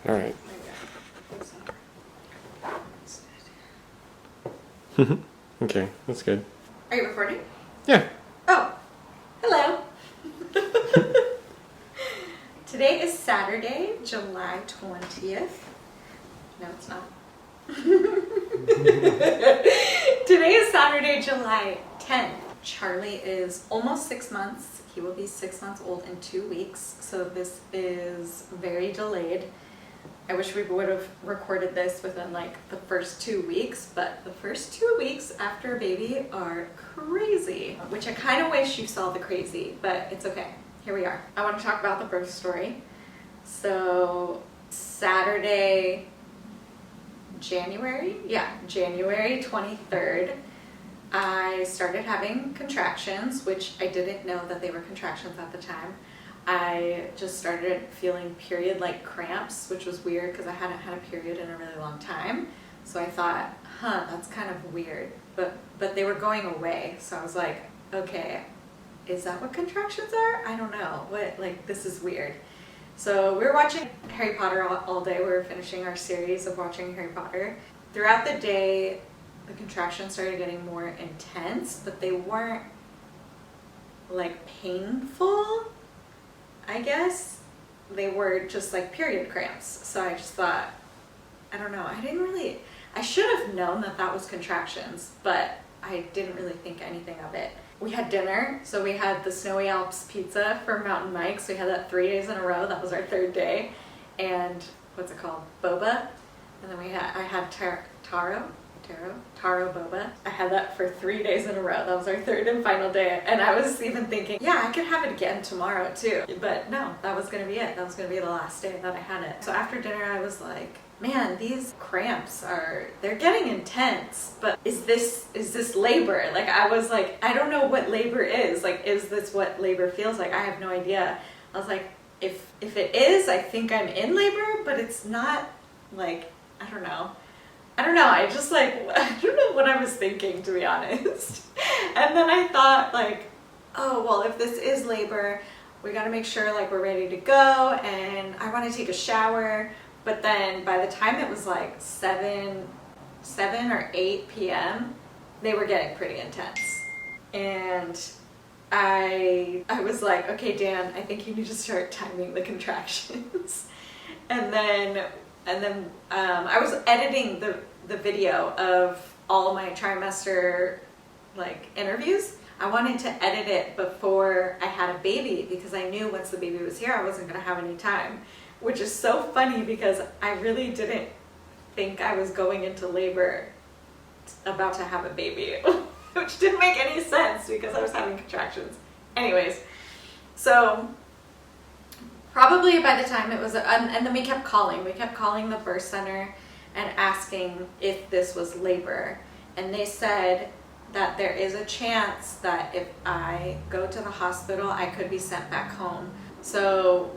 All right. Okay, that's good. Are you recording? Yeah. Oh, hello. Today is Saturday, July 20th. No, it's not. Today is Saturday, July 10th. Charlie is almost 6 months. He will be 6 months old in 2 weeks, so this is very delayed. I wish we would have recorded this within like the first 2 weeks, but the first 2 weeks after a baby are crazy, which I kind of wish you saw the crazy, but it's okay. Here we are. I want to talk about the birth story. So Saturday, January 23rd, I started having contractions, which I didn't know that they were contractions at the time. I just started feeling period-like cramps, which was weird because I hadn't had a period in a really long time. So I thought, that's kind of weird. But they were going away. So I was like, okay, is that what contractions are? I don't know. This is weird. So we were watching Harry Potter all day. We were finishing our series of watching Harry Potter. Throughout the day, the contractions started getting more intense, but they weren't like painful, I guess. They were just like period cramps. So I just thought, I don't know, I should have known that that was contractions, but I didn't really think anything of it. We had dinner, so we had the Snowy Alps pizza from Mountain Mike's. We had that 3 days in a row. That was our third day. And what's it called? Boba. And then I had taro boba. I had that for 3 days in a row. That was our third and final day. And I was even thinking, yeah, I could have it again tomorrow too. But no, that was gonna be it. That was gonna be the last day that I had it. So after dinner, I was like, man, these cramps they're getting intense, but is this labor? Like, I was like, I don't know what labor is. Like, is this what labor feels like? I have no idea. I was like, if it is, I think I'm in labor, but it's not, like, I don't know. I just like, I don't know what I was thinking, to be honest. And then I thought like, oh, well, if this is labor, we got to make sure like we're ready to go, and I want to take a shower. But then by the time it was like 7 or 8 p.m., they were getting pretty intense. And I was like, okay, Dan, I think you need to start timing the contractions. And then I was editing the video of all my trimester like interviews. I wanted to edit it before I had a baby because I knew once the baby was here, I wasn't going to have any time. Which is so funny because I really didn't think I was going into labor about to have a baby, which didn't make any sense because I was having contractions. Anyways, so probably by the time it was, and then we kept calling the birth center and asking if this was labor. And they said that there is a chance that if I go to the hospital, I could be sent back home. So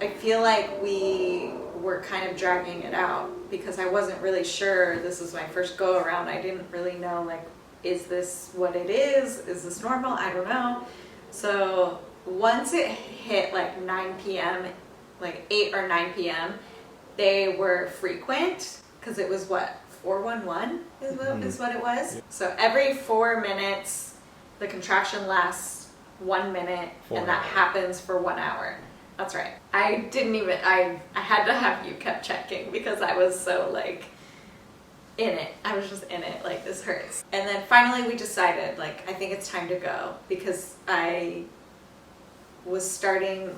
I feel like we were kind of dragging it out because I wasn't really sure. This is my first go around. I didn't really know, like, is this what it is? Is this normal? I don't know. So once it hit like 9 p.m., like 8 or 9 p.m., they were frequent because it was what, 411 is what it was. Yeah. So every 4 minutes, the contraction lasts 1 minute, and that happens for 1 hour. That's right. I had to have you kept checking because I was so like in it. I was just in it, like, this hurts. And then finally we decided, like, I think it's time to go because I was starting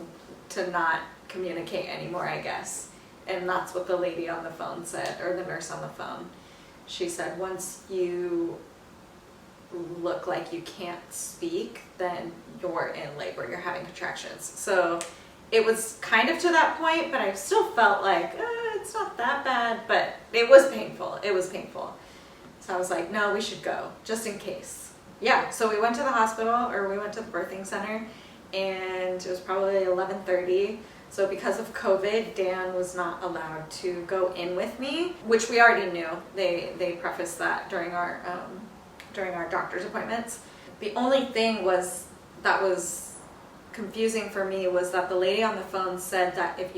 to not communicate anymore, I guess. And that's what the lady on the phone said, or the nurse on the phone. She said, once you look like you can't speak, then you're in labor, you're having contractions. So it was kind of to that point, but I still felt like, it's not that bad, but it was painful. It was painful. So I was like, no, we should go, just in case. Yeah, so we went to the hospital, or we went to the birthing center, and it was probably 11:30. So because of COVID, Dan was not allowed to go in with me, which we already knew. They prefaced that during our doctor's appointments. The only thing that was confusing for me was that the lady on the phone said that if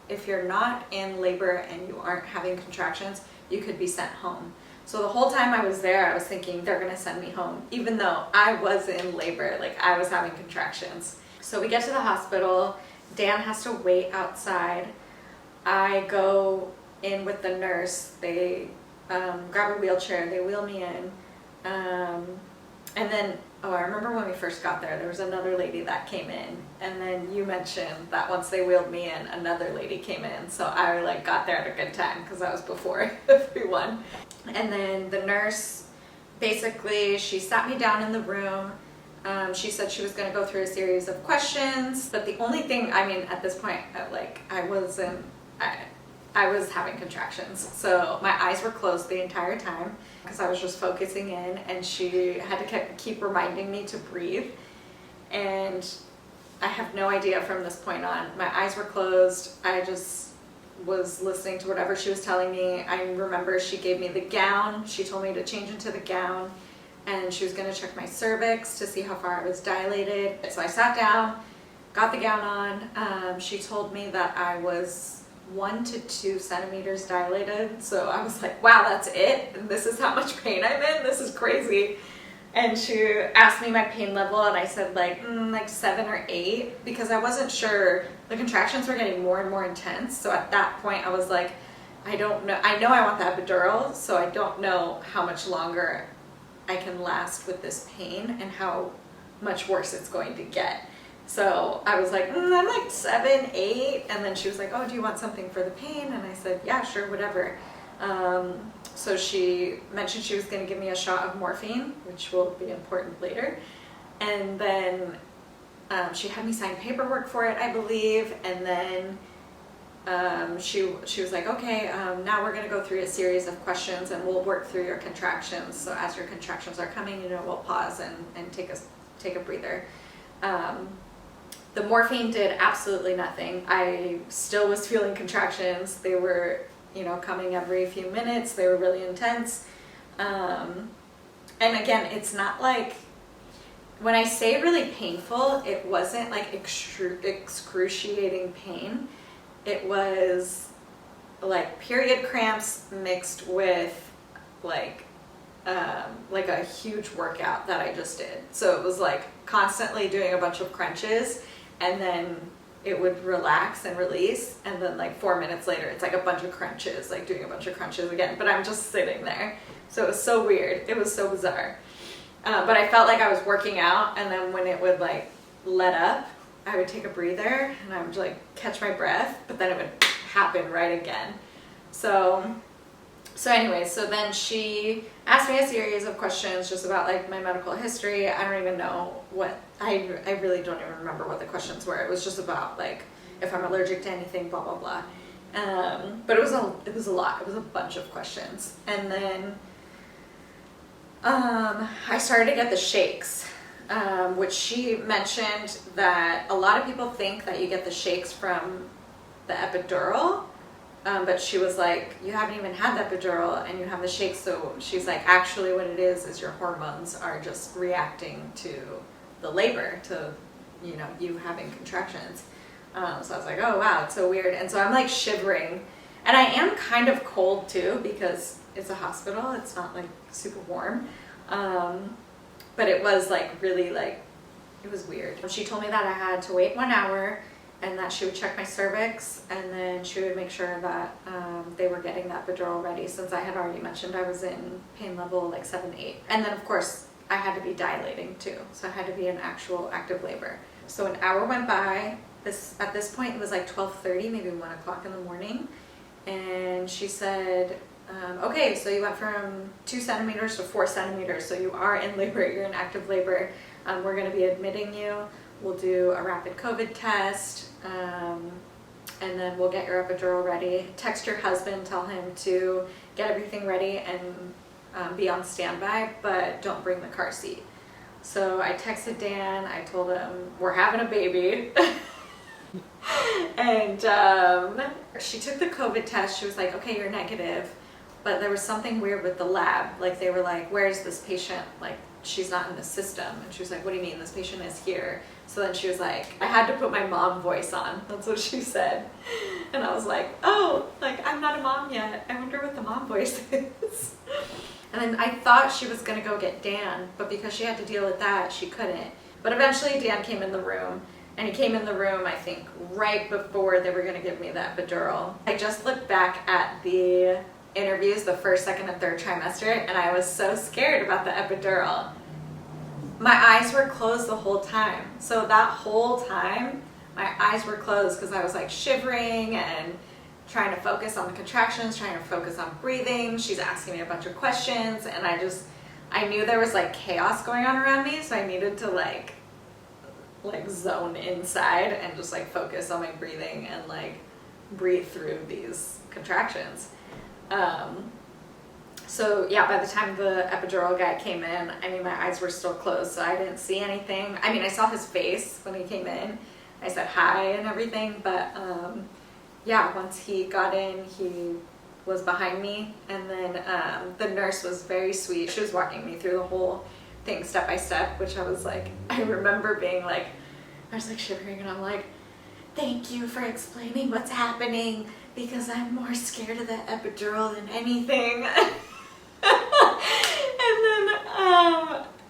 if you're not in labor and you aren't having contractions, you could be sent home. So the whole time I was there, I was thinking they're gonna send me home, even though I was in labor, like I was having contractions. So we get to the hospital, Dan has to wait outside. I go in with the nurse, they grab a wheelchair, they wheel me in. And then, I remember when we first got there was another lady that came in, and then you mentioned that once they wheeled me in, another lady came in. So I like got there at a good time because I was before everyone. And then the nurse, basically, she sat me down in the room. She said she was going to go through a series of questions, but the only thing, I mean, at this point, I was having contractions. So my eyes were closed the entire time because I was just focusing in, and she had to keep reminding me to breathe. And I have no idea from this point on. My eyes were closed. I just was listening to whatever she was telling me. I remember she gave me the gown. She told me to change into the gown, and she was going to check my cervix to see how far I was dilated. So I sat down, got the gown on. She told me that I was 1 to 2 centimeters dilated. So I was like, wow, that's it? And this is how much pain I'm in? This is crazy. And she asked me my pain level, and I said like 7 or 8, because I wasn't sure. The contractions were getting more and more intense. So at that point I was like, I don't know. I know I want the epidural, so I don't know how much longer I can last with this pain and how much worse it's going to get. So I was like, I'm like 7, 8. And then she was like, oh, do you want something for the pain? And I said, yeah, sure, whatever. So she mentioned she was going to give me a shot of morphine, which will be important later. And then she had me sign paperwork for it, I believe. And then she was like, okay, now we're going to go through a series of questions, and we'll work through your contractions. So as your contractions are coming, we'll pause and take a breather. The morphine did absolutely nothing. I still was feeling contractions. They were, coming every few minutes. They were really intense. And again, it's not like, when I say really painful, it wasn't like excruciating pain. It was like period cramps mixed with like a huge workout that I just did. So it was like constantly doing a bunch of crunches, and then it would relax and release, and then like 4 minutes later it's like a bunch of crunches, like doing a bunch of crunches again, but I'm just sitting there. So it was so weird. It was so bizarre. But I felt like I was working out, and then when it would like let up, I would take a breather and I would like catch my breath, but then it would happen right again. So anyway, so then she asked me a series of questions just about like my medical history. I don't even know what, I really don't even remember what the questions were. It was just about like if I'm allergic to anything, blah, blah, blah. But it was a lot. It was a bunch of questions. And then I started to get the shakes, which she mentioned that a lot of people think that you get the shakes from the epidural. But she was like, you haven't even had the epidural and you have the shakes. So she's like, actually what it is your hormones are just reacting to the labor, to, you having contractions. So I was like, oh wow, it's so weird. And so I'm like shivering, and I am kind of cold too, because it's a hospital. It's not like super warm. But it was like really like, it was weird. She told me that I had to wait 1 hour, and that she would check my cervix, and then she would make sure that they were getting that epidural ready, since I had already mentioned I was in pain level like 7, 8. And then of course I had to be dilating too, so I had to be in actual active labor. So an hour went by. At this point it was like 12:30, maybe 1 o'clock in the morning, and she said, okay, so you went from 2 centimeters to 4 centimeters, so you are in labor, you're in active labor. We're going to be admitting you. We'll do a rapid COVID test, and then we'll get your epidural ready. Text your husband, tell him to get everything ready and be on standby, but don't bring the car seat. So I texted Dan, I told him we're having a baby. And she took the COVID test. She was like, okay, you're negative, but there was something weird with the lab. Like they were like, where's this patient? Like she's not in the system. And she was like, what do you mean? This patient is here. So then she was like, I had to put my mom voice on. That's what she said. And I was like, oh, like I'm not a mom yet. I wonder what the mom voice is. And then I thought she was gonna go get Dan, but because she had to deal with that, she couldn't. But eventually Dan came in the room, and he came in the room, I think, right before they were gonna give me the epidural. I just looked back at the interviews, the first, second, and third trimester, and I was so scared about the epidural. My eyes were closed the whole time. So that whole time, my eyes were closed because I was like shivering and trying to focus on the contractions, trying to focus on breathing. She's asking me a bunch of questions, and I knew there was like chaos going on around me, so I needed to like zone inside and just like focus on my breathing and like breathe through these contractions. So yeah, by the time the epidural guy came in, I mean, my eyes were still closed, so I didn't see anything. I mean, I saw his face when he came in. I said hi and everything, but yeah, once he got in, he was behind me, and then the nurse was very sweet. She was walking me through the whole thing step by step, which I was like, I remember being like, I was like shivering, and I'm like, thank you for explaining what's happening, because I'm more scared of the epidural than anything.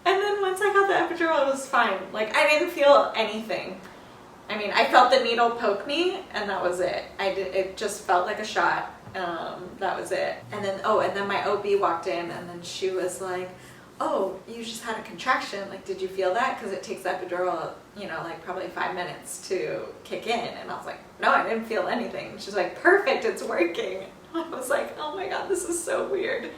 And then once I got the epidural, it was fine. Like I didn't feel anything. I mean, I felt the needle poke me, and that was it. It just felt like a shot. That was it. And then my OB walked in, and then she was like, oh, you just had a contraction. Like, did you feel that? Because it takes the epidural, you know, like probably 5 minutes to kick in. And I was like, no, I didn't feel anything. She's like, perfect, it's working. I was like, oh my God, this is so weird.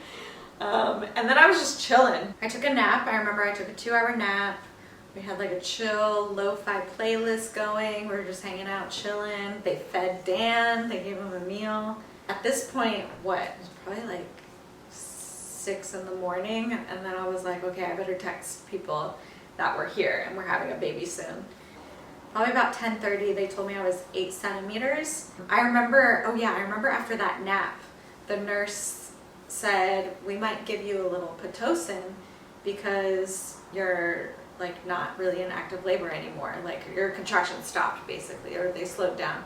And then I was just chilling. I took a nap. I remember I took a 2-hour nap. We had like a chill, lo-fi playlist going. We were just hanging out, chilling. They fed Dan. They gave him a meal. At this point, it was probably like 6 in the morning. And then I was like, okay, I better text people that were here and we're having a baby soon. Probably about 10:30, they told me I was 8 centimeters. I remember after that nap, the nurse said, we might give you a little Pitocin because you're like not really in active labor anymore. Like your contractions stopped basically, or they slowed down.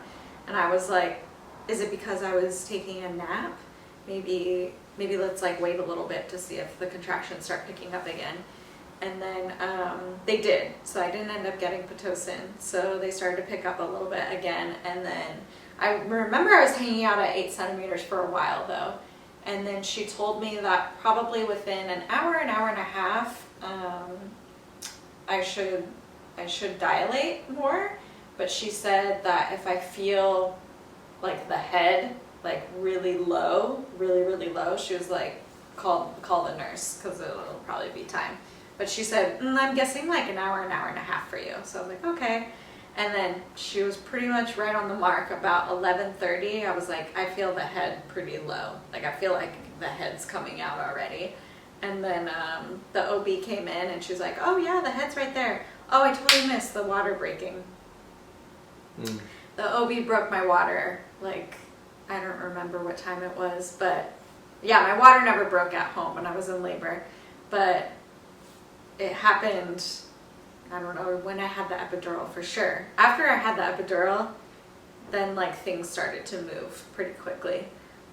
And I was like, is it because I was taking a nap? Maybe let's like wait a little bit to see if the contractions start picking up again. And then they did. So I didn't end up getting Pitocin. So they started to pick up a little bit again. And then I remember I was hanging out at 8 centimeters for a while though. And then she told me that probably within an hour and a half, I should dilate more. But she said that if I feel like the head like really low, really low, she was like, call the nurse because it'll probably be time. But she said, I'm guessing like an hour and a half for you. So I was like, okay. And then she was pretty much right on the mark. About 11:30, I was like, I feel the head pretty low. Like I feel like the head's coming out already. And then the OB came in and she was like, oh yeah, the head's right there. Oh, I totally missed the water breaking. The OB broke my water. Like, I don't remember what time it was, but yeah, my water never broke at home when I was in labor. But it happened, I don't know, when I had the epidural for sure. After I had the epidural, then like things started to move pretty quickly.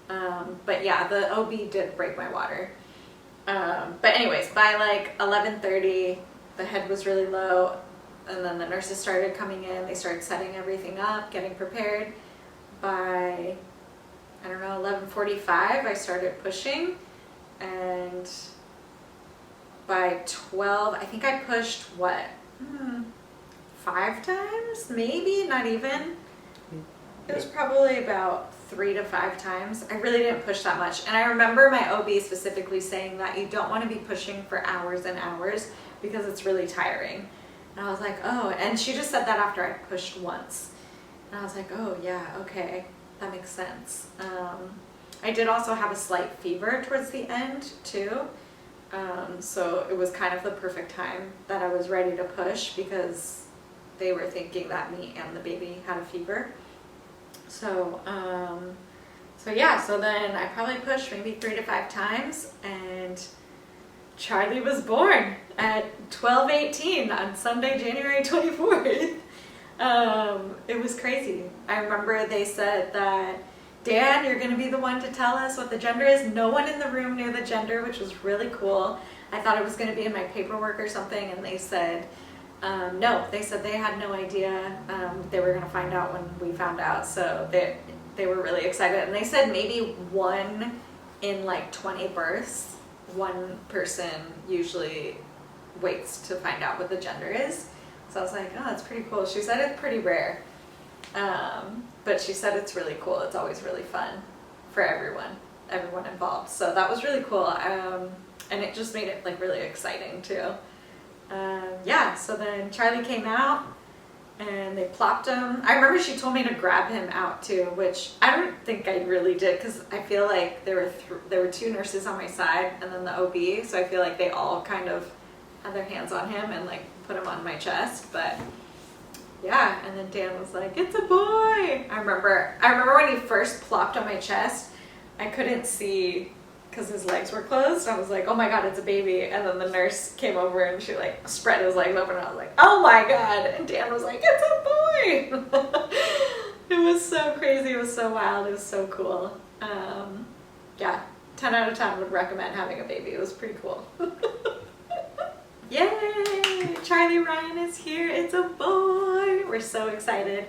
But yeah, the OB did break my water. But anyways, by like 11:30, the head was really low, and then the nurses started coming in. They started setting everything up, getting prepared. By, I don't know, 11:45, I started pushing, and by 12, I think I pushed, what, 5 times? Maybe, not even. It was probably about 3 to 5 times. I really didn't push that much. And I remember my OB specifically saying that you don't want to be pushing for hours and hours because it's really tiring. And I was like, oh, and she just said that after I pushed once. And I was like, oh yeah, okay, that makes sense. I did also have a slight fever towards the end too. So it was kind of the perfect time that I was ready to push because they were thinking that me and the baby had a fever. So So yeah, so then I probably pushed maybe 3 to 5 times, and Charlie was born at 12:18 on Sunday, January 24th. It was crazy. I remember they said that, Dan, you're going to be the one to tell us what the gender is. No one in the room knew the gender, which was really cool. I thought it was going to be in my paperwork or something, and they said, no, they said they had no idea. They were going to find out when we found out, so they were really excited. And they said maybe 1 in like 20 births, one person usually waits to find out what the gender is. So I was like, oh, that's pretty cool. She said it's pretty rare, but she said it's really cool. It's always really fun for everyone involved. So that was really cool, and it just made it like really exciting too. Yeah, so then Charlie came out, and they plopped him. I remember she told me to grab him out too, which I don't think I really did, because I feel like there were 2 nurses on my side and then the OB, so I feel like they all kind of had their hands on him and like put him on my chest. But yeah, and then Dan was like, "It's a boy." I remember when he first plopped on my chest, I couldn't see because his legs were closed. I was like, oh my God, it's a baby. And then the nurse came over and she like spread his legs open, and I was like, oh my God. And Dan was like, it's a boy. It was so crazy. It was so wild. It was so cool. Yeah, 10 out of 10 would recommend having a baby. It was pretty cool. Yay! Charlie Ryan is here. It's a boy. We're so excited.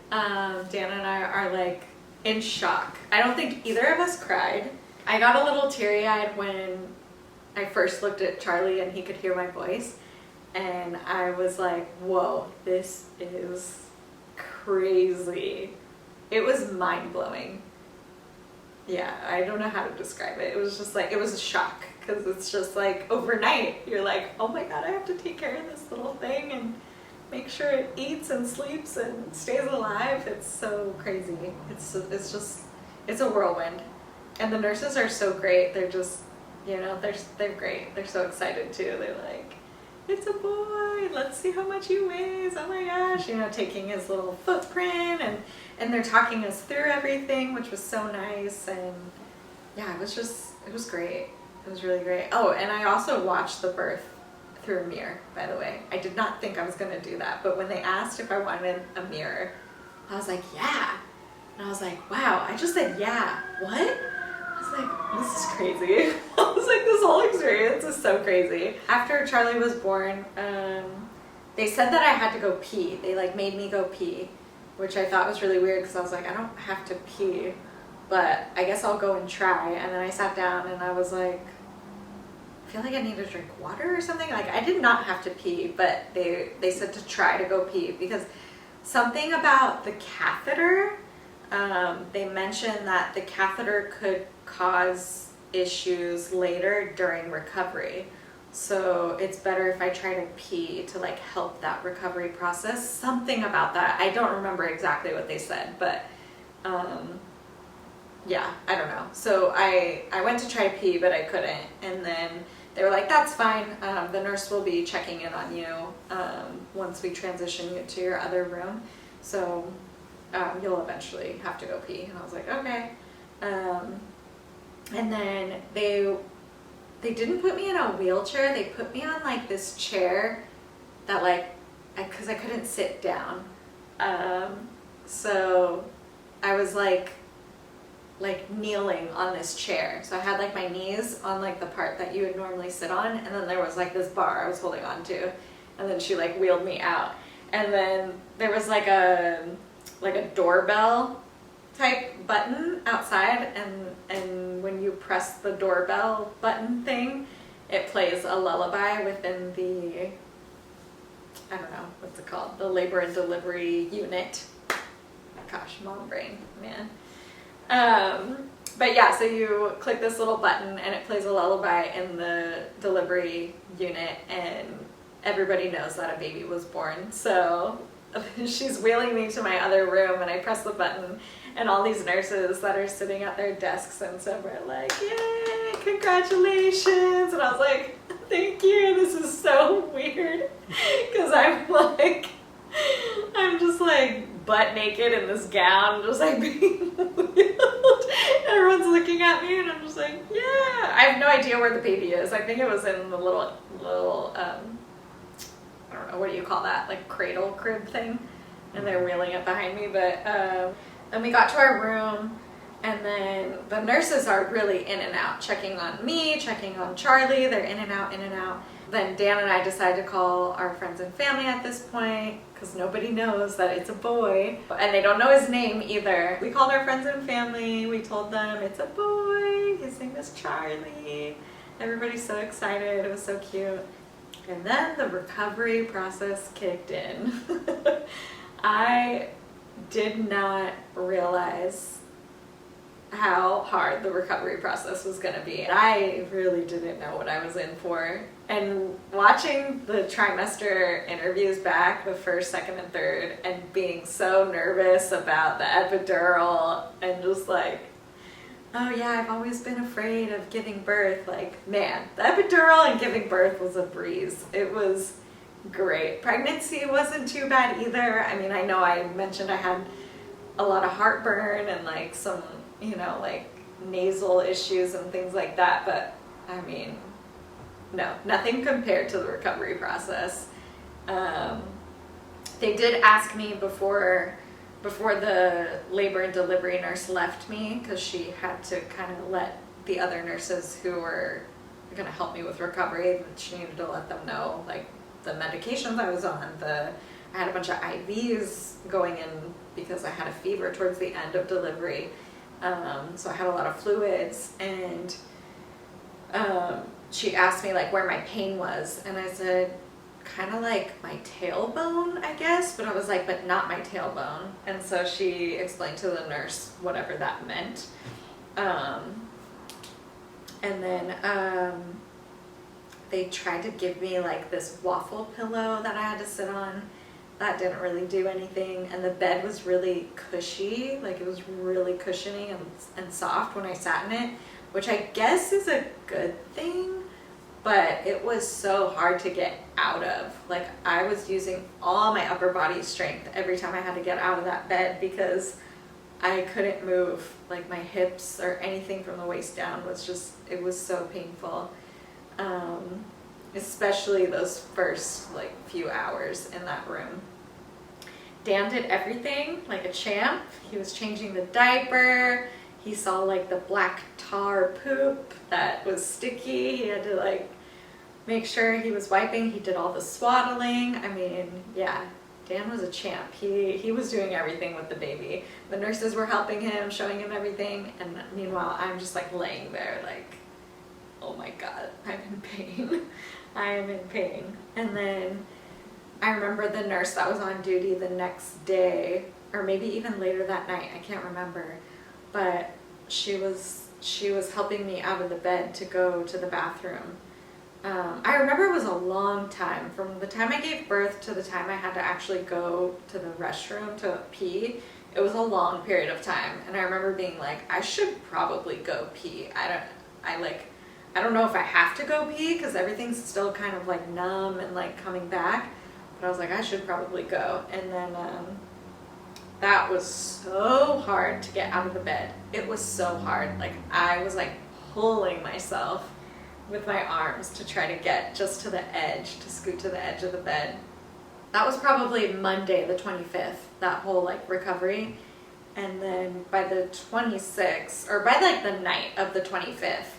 Dan and I are like in shock. I don't think either of us cried. I got a little teary-eyed when I first looked at Charlie and he could hear my voice, and I was like, whoa, this is crazy. It was mind-blowing. Yeah, I don't know how to describe it. It was just like, it was a shock, because it's just like overnight you're like, oh my God, I have to take care of this little thing and make sure it eats and sleeps and stays alive. It's so crazy. It's a whirlwind. And the nurses are so great. They're just, they're great. They're so excited too. They're like, it's a boy. Let's see how much he weighs. Oh my gosh. Taking his little footprint, and they're talking us through everything, which was so nice. And yeah, it was great. It was really great. Oh, and I also watched the birth through a mirror, by the way. I did not think I was going to do that, but when they asked if I wanted a mirror, I was like, yeah. And I was like, wow, I just said, yeah. What? I was like, this is crazy. I was like, this whole experience is so crazy. After Charlie was born, they said that I had to go pee. They like made me go pee, which I thought was really weird, because I was like, I don't have to pee, but I guess I'll go and try. And then I sat down and I was like, I feel like I need to drink water or something. Like, I did not have to pee, but they said to try to go pee, because something about the catheter, they mentioned that the catheter could cause issues later during recovery. So it's better if I try to pee to like help that recovery process. Something about that. I don't remember exactly what they said, but yeah, I don't know. So I went to try to pee, but I couldn't. And then they were like, that's fine. The nurse will be checking in on you once we transition you to your other room. So you'll eventually have to go pee. And I was like, okay. And then they didn't put me in a wheelchair. They put me on like this chair that because I couldn't sit down. So I was like kneeling on this chair. So I had like my knees on like the part that you would normally sit on, and then there was like this bar I was holding on to, and then she like wheeled me out. And then there was like a doorbell type button outside, and when you press the doorbell button thing, it plays a lullaby within the, I don't know, what's it called? The labor and delivery unit. Gosh, mom brain, man. But yeah, so you click this little button and it plays a lullaby in the delivery unit, and everybody knows that a baby was born. So she's wheeling me to my other room, and I press the button, and all these nurses that are sitting at their desks and stuff are like, yay, congratulations. And I was like, thank you. This is so weird, because I'm just like butt naked in this gown, just like being wheeled, everyone's looking at me and I'm just like, yeah. I have no idea where the baby is. I think it was in the little I don't know, what do you call that? Like cradle crib thing. And they're wheeling it behind me. But then we got to our room, and then the nurses are really in and out, checking on me, checking on Charlie. They're in and out, in and out. Then Dan and I decided to call our friends and family at this point, because nobody knows that it's a boy, and they don't know his name either. We called our friends and family. We told them it's a boy. His name is Charlie. Everybody's so excited. It was so cute. And then the recovery process kicked in. I did not realize how hard the recovery process was going to be. I really didn't know what I was in for. And watching the trimester interviews back, the first, second, and third, and being so nervous about the epidural and just like, oh yeah, I've always been afraid of giving birth. Like, man, the epidural and giving birth was a breeze. It was great. Pregnancy wasn't too bad either. I mean, I know I mentioned I had a lot of heartburn and like some, you know, like nasal issues and things like that, but I mean, no, nothing compared to the recovery process. They did ask me before the labor and delivery nurse left me, because she had to kind of let the other nurses who were going to help me with recovery, she needed to let them know like the medications I was on. I had a bunch of IVs going in because I had a fever towards the end of delivery. So I had a lot of fluids, and she asked me like where my pain was, and I said kind of like my tailbone, I guess, but I was like, but not my tailbone. And so she explained to the nurse whatever that meant. And then they tried to give me like this waffle pillow that I had to sit on. That didn't really do anything, and the bed was really cushy, like it was really cushiony and soft when I sat in it, which I guess is a good thing, but it was so hard to get out of. Like, I was using all my upper body strength every time I had to get out of that bed, because I couldn't move. Like, my hips or anything from the waist down was just, it was so painful. Especially those first like few hours in that room. Dan did everything like a champ. He was changing the diaper. He saw like the black tar poop that was sticky. He had to like make sure he was wiping. He did all the swaddling. I mean, yeah, Dan was a champ. He was doing everything with the baby. The nurses were helping him, showing him everything, and meanwhile I'm just like laying there like, oh my God, I'm in pain. I am in pain. And then I remember the nurse that was on duty the next day, or maybe even later that night, I can't remember, but she was helping me out of the bed to go to the bathroom. I remember it was a long time. From the time I gave birth to the time I had to actually go to the restroom to pee, it was a long period of time. And I remember being like, I should probably go pee. I don't know if I have to go pee, because everything's still kind of like numb and like coming back, but I was like, I should probably go. And then that was so hard to get out of the bed. It was so hard. Like, I was like pulling myself with my arms to try to get just to the edge, to scoot to the edge of the bed. That was probably Monday the 25th, that whole like recovery. And then by the 26th, or by like the night of the 25th,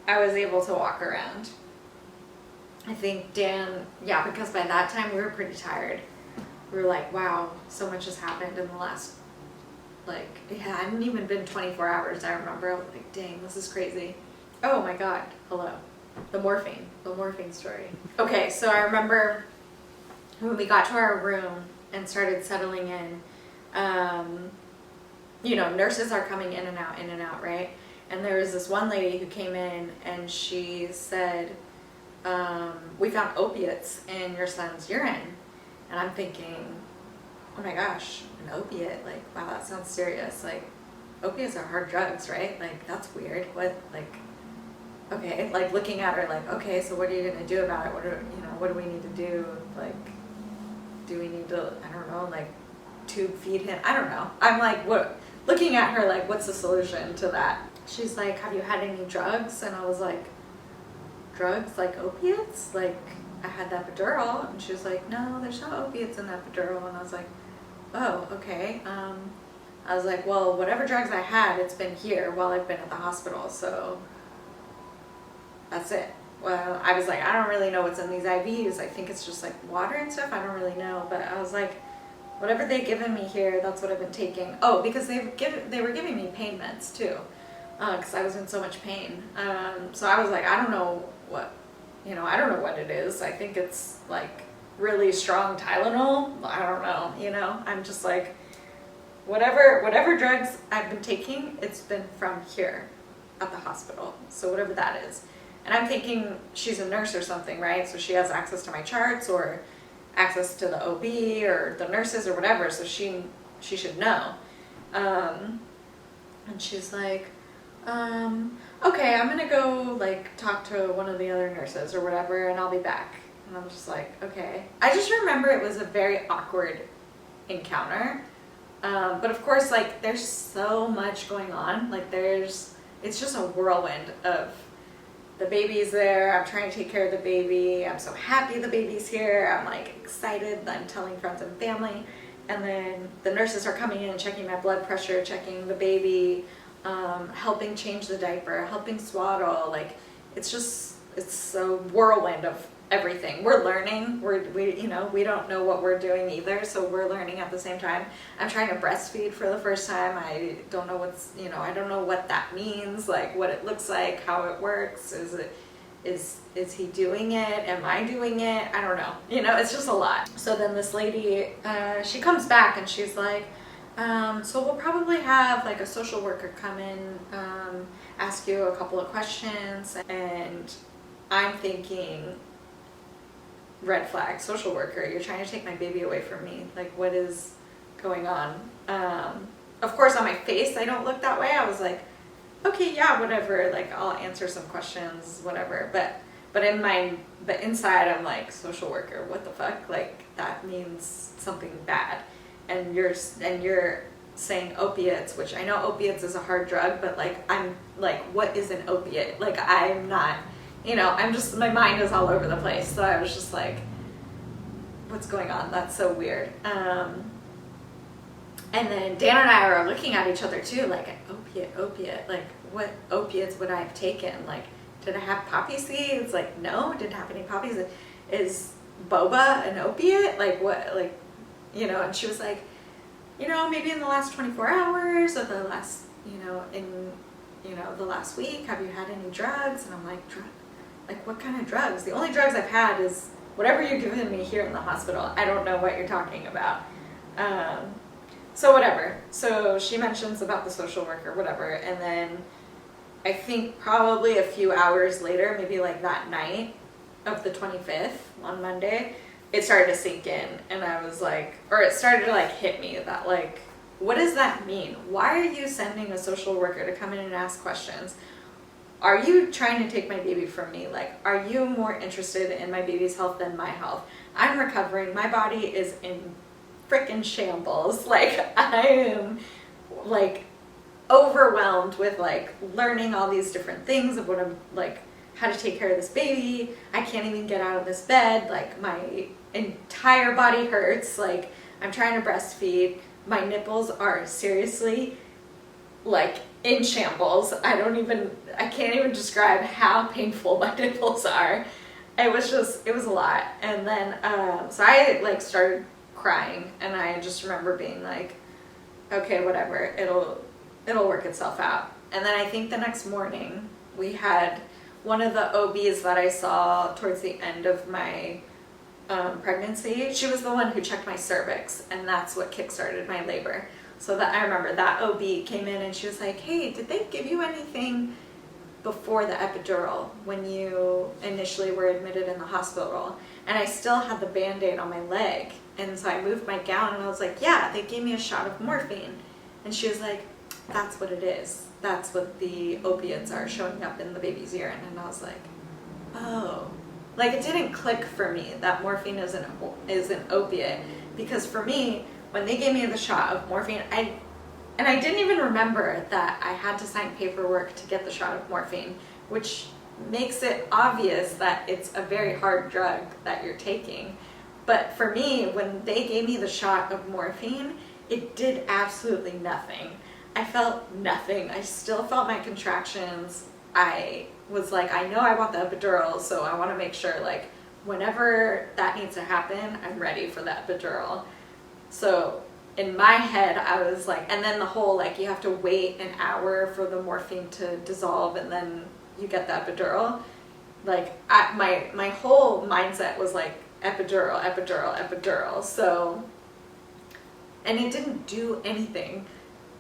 I was able to walk around. I think Dan, yeah, because by that time we were pretty tired. We were like, wow, so much has happened in the last, like, it hadn't even been 24 hours, I remember. I was like, dang, this is crazy. Oh my God, hello. The morphine story. Okay, so I remember when we got to our room and started settling in, you know, nurses are coming in and out, right? And there was this one lady who came in and she said, we found opiates in your son's urine. And I'm thinking, oh my gosh, an opiate? Like, wow, that sounds serious. Like, opiates are hard drugs, right? Like, that's weird. What, like, okay, like looking at her like, okay, so what are you gonna do about it? What do we need to do? Like, do we need to, I don't know, like tube feed him? I don't know. I'm like, what? Looking at her like, what's the solution to that? she's like, have you had any drugs? And I was like, drugs? Like opiates? Like, I had the epidural. And she was like, no, there's no opiates in the epidural. And I was like, oh, okay. I was like, well, whatever drugs I had, it's been here while I've been at the hospital, so that's it. Well, I was like, I don't really know what's in these IVs. I think it's just like water and stuff. I don't really know. But I was like, whatever they've given me here, that's what I've been taking. Oh, because they were giving me pain meds too, because I was in so much pain. So I was like, I don't know what, I don't know what it is. I think it's like really strong Tylenol. I don't know, I'm just like, whatever drugs I've been taking, it's been from here at the hospital. So whatever that is. And I'm thinking she's a nurse or something, right? So she has access to my charts or access to the OB or the nurses or whatever. So she should know. And she's like, okay, I'm gonna go like talk to one of the other nurses or whatever, and I'll be back. And I'm just like, okay. I just remember it was a very awkward encounter. But of course, like, there's so much going on. Like, it's just a whirlwind of the baby's there. I'm trying to take care of the baby. I'm so happy the baby's here. I'm like excited. I'm telling friends and family. And then the nurses are coming in and checking my blood pressure, checking the baby, helping change the diaper, helping swaddle. Like, it's a whirlwind of everything. We're learning. We don't know what we're doing either, so we're learning at the same time. I'm trying to breastfeed for the first time. I don't know I don't know what that means, like what it looks like, how it works. Is he doing it? Am I doing it? I don't know. It's just a lot. So then this lady, she comes back and she's like, so we'll probably have like a social worker come in, ask you a couple of questions. And I'm thinking, red flag, social worker, you're trying to take my baby away from me. Like, what is going on? Of course, on my face, I don't look that way. I was like, okay, yeah, whatever. Like, I'll answer some questions, whatever. But inside, I'm like, social worker, what the fuck? Like, that means something bad. And you're saying opiates, which I know opiates is a hard drug, but like, I'm like, what is an opiate? Like, I'm not. my mind is all over the place. So I was just like, what's going on? That's so weird. And then Dan and I are looking at each other too, like, opiate. Like, what opiates would I have taken? Like, did I have poppy seeds? Like, no, didn't have any poppies. Is boba an opiate? Like, what? Like, and she was like, maybe in the last 24 hours or the last, the last week, have you had any drugs? And I'm like, like, what kind of drugs? The only drugs I've had is whatever you're giving me here in the hospital. I don't know what you're talking about. So whatever. So she mentions about the social worker, whatever. And then I think probably a few hours later, maybe like that night of the 25th on Monday, it started to sink in. And I was like, or it started to like hit me that like, what does that mean? Why are you sending a social worker to come in and ask questions? Are you trying to take my baby from me? Like, are you more interested in my baby's health than my health? I'm recovering. My body is in frickin' shambles. Like, I am like overwhelmed with like learning all these different things of what I'm like, how to take care of this baby. I can't even get out of this bed. Like, my entire body hurts. Like, I'm trying to breastfeed. My nipples are seriously like in shambles. I can't even describe how painful my nipples are. It was a lot. And then, so I like started crying, and I just remember being like, okay, whatever, it'll work itself out. And then I think the next morning we had one of the OBs that I saw towards the end of my pregnancy. She was the one who checked my cervix, and that's what kickstarted my labor. So that I remember that OB came in and she was like, hey, did they give you anything before the epidural when you initially were admitted in the hospital? And I still had the Band-Aid on my leg. And so I moved my gown and I was like, yeah, they gave me a shot of morphine. And she was like, that's what it is. That's what the opiates are showing up in the baby's urine. And I was like, oh. Like, it didn't click for me that morphine is an opiate. Because for me, when they gave me the shot of morphine, And I didn't even remember that I had to sign paperwork to get the shot of morphine, which makes it obvious that it's a very hard drug that you're taking. But for me, when they gave me the shot of morphine, it did absolutely nothing. I felt nothing. I still felt my contractions. I was like, I know I want the epidural, so I want to make sure, like, whenever that needs to happen, I'm ready for the epidural. So in my head, I was like, and then the whole, like, you have to wait an hour for the morphine to dissolve and then you get the epidural. Like, my whole mindset was like, epidural, epidural, epidural. So, and it didn't do anything.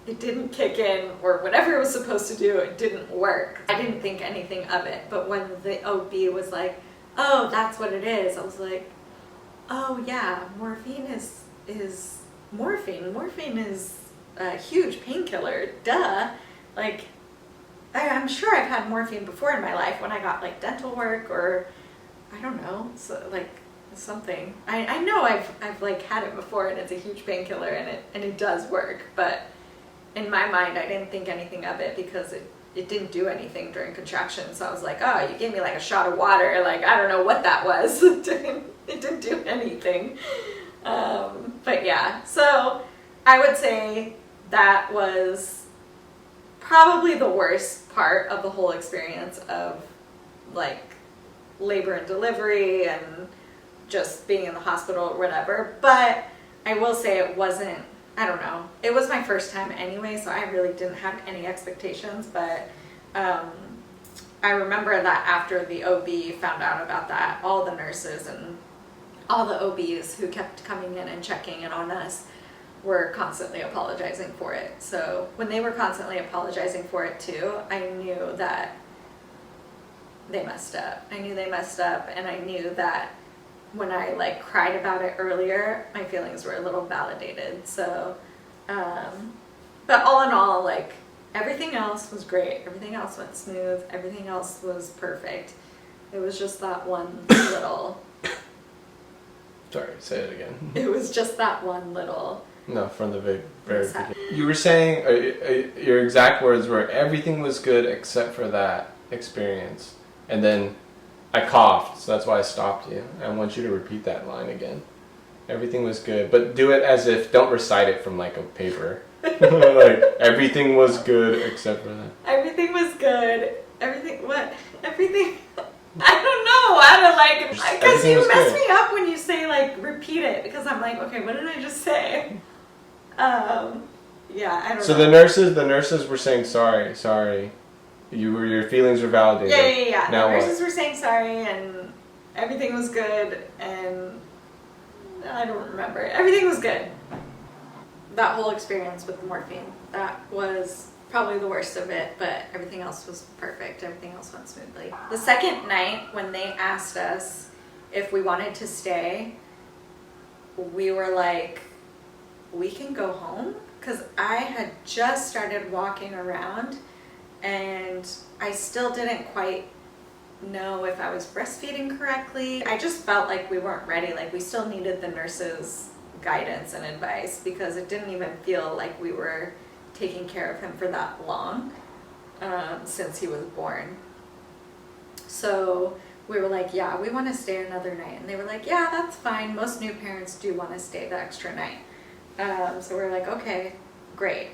It didn't kick in, or whatever it was supposed to do, it didn't work. I didn't think anything of it. But when the OB was like, oh, that's what it is, I was like, oh yeah, morphine is morphine. Morphine is a huge painkiller, duh. Like, I'm sure I've had morphine before in my life when I got like dental work, or I don't know, so like something. I know I've like had it before, and it's a huge painkiller, and it does work, but in my mind I didn't think anything of it because it didn't do anything during contractions. So I was like, oh, you gave me like a shot of water, like I don't know what that was. It didn't do anything. But yeah, so I would say that was probably the worst part of the whole experience of like labor and delivery and just being in the hospital or whatever. But I will say it wasn't, I don't know, it was my first time anyway, so I really didn't have any expectations. But I remember that after the OB found out about that, all the nurses and all the OBs who kept coming in and checking in on us were constantly apologizing for it. So when they were constantly apologizing for it too, I knew that they messed up. I knew they messed up, and I knew that when I like cried about it earlier, my feelings were a little validated. So, but all in all, like everything else was great. Everything else went smooth. Everything else was perfect. It was just that one little. Sorry, say it again. It was just that one little. No, from the very beginning. You were saying, your exact words were, everything was good except for that experience. And then I coughed, so that's why I stopped you. I want you to repeat that line again. Everything was good, but do it as if, don't recite it from like a paper. Like, everything was good except for that. Everything was good. Everything, what? Everything. I don't know how to like, because you mess me up when you say like, repeat it, because I'm like, okay, what did I just say? Yeah, I don't know. So the nurses were saying sorry. Your feelings were validated. Yeah. Now the nurses were saying sorry, and everything was good, and I don't remember. Everything was good. That whole experience with the morphine, that was probably the worst of it, but everything else was perfect. Everything else went smoothly. The second night, when they asked us if we wanted to stay, we were like, we can go home? Because I had just started walking around, and I still didn't quite know if I was breastfeeding correctly. I just felt like we weren't ready. Like, we still needed the nurse's guidance and advice, because it didn't even feel like we were taking care of him for that long, since he was born. So we were like, yeah, we want to stay another night. And they were like, yeah, that's fine. Most new parents do want to stay the extra night. So we were like, okay, great.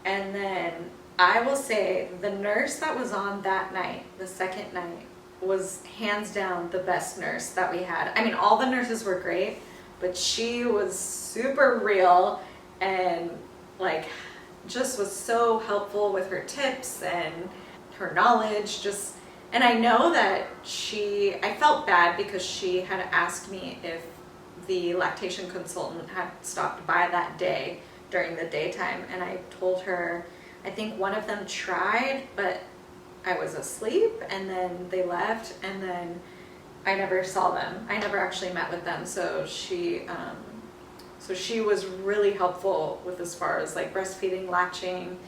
And then I will say the nurse that was on that night, the second night, was hands down the best nurse that we had. I mean, all the nurses were great, but she was super real and like just was so helpful with her tips and her knowledge. Just, and I know that I felt bad because she had asked me if the lactation consultant had stopped by that day during the daytime, and I told her I think one of them tried, but I was asleep, and then they left, and then I never saw them. I never actually met with them. So she was really helpful with as far as like breastfeeding, latching,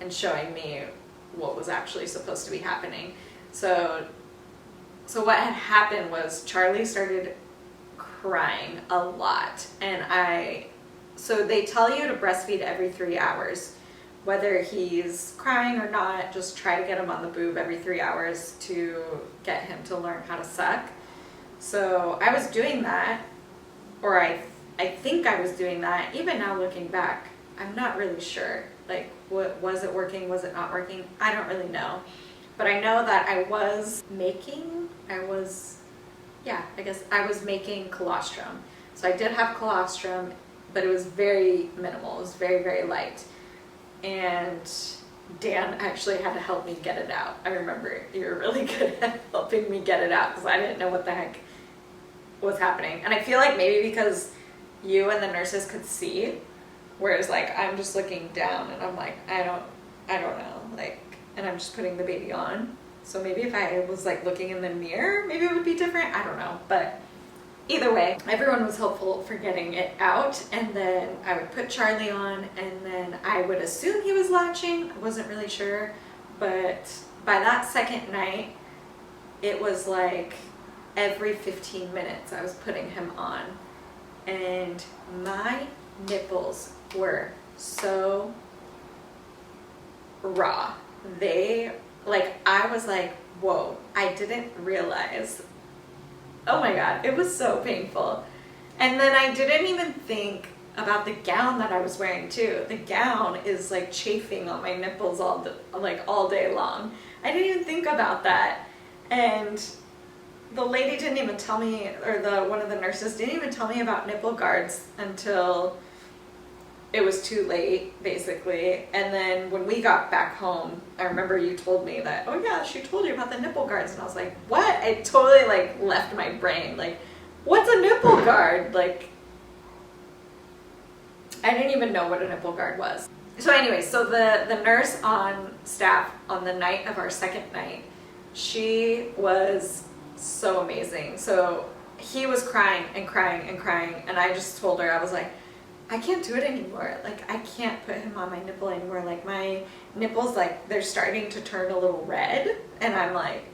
and showing me what was actually supposed to be happening. So what had happened was Charlie started crying a lot, and so they tell you to breastfeed every 3 hours, whether he's crying or not, just try to get him on the boob every 3 hours to get him to learn how to suck. So I was doing that, or I think I was doing that. Even now looking back, I'm not really sure. Like, what was it working? Was it not working? I don't really know. But I know that I was making colostrum. So I did have colostrum, but it was very minimal. It was very, very light. And Dan actually had to help me get it out. I remember you were really good at helping me get it out because I didn't know what the heck was happening. And I feel like maybe because you and the nurses could see, whereas like I'm just looking down and I'm like, I don't know, like, and I'm just putting the baby on. So maybe if I was like looking in the mirror, maybe it would be different. I don't know. But either way, everyone was helpful for getting it out. And then I would put Charlie on, and then I would assume he was latching. I wasn't really sure. But by that second night, it was like every 15 minutes I was putting him on. And my nipples were so raw. I was like, whoa, I didn't realize. Oh my God, it was so painful. And then I didn't even think about the gown that I was wearing too. The gown is like chafing on my nipples all day long. I didn't even think about that. And the lady didn't even tell me, or one of the nurses didn't even tell me about nipple guards until it was too late, basically. And then when we got back home, I remember you told me that, oh yeah, she told you about the nipple guards. And I was like, what? It totally like left my brain. Like, what's a nipple guard? Like, I didn't even know what a nipple guard was. So anyway, so the nurse on staff on the night of our second night, she was so amazing. So he was crying and crying and crying. And I just told her, I was like, I can't do it anymore. Like, I can't put him on my nipple anymore. Like, my nipples, like, they're starting to turn a little red. And I'm like,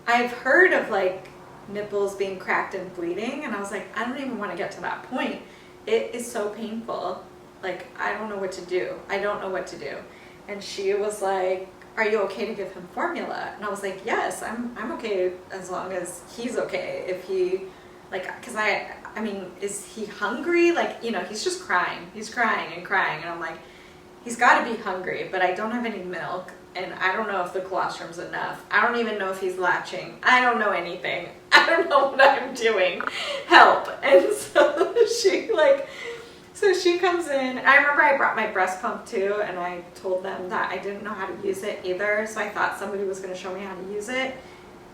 I've heard of, like, nipples being cracked and bleeding. And I was like, I don't even want to get to that point. It is so painful. Like, I don't know what to do. I don't know what to do. And she was like, are you okay to give him formula? And I was like, yes, I'm okay as long as he's okay. If he, like, because I mean, is he hungry? Like, you know, he's just crying. He's crying and crying. And I'm like, he's got to be hungry, but I don't have any milk. And I don't know if the colostrum's enough. I don't even know if he's latching. I don't know anything. I don't know what I'm doing. Help. And so she comes in. I remember I brought my breast pump too, and I told them that I didn't know how to use it either. So I thought somebody was going to show me how to use it.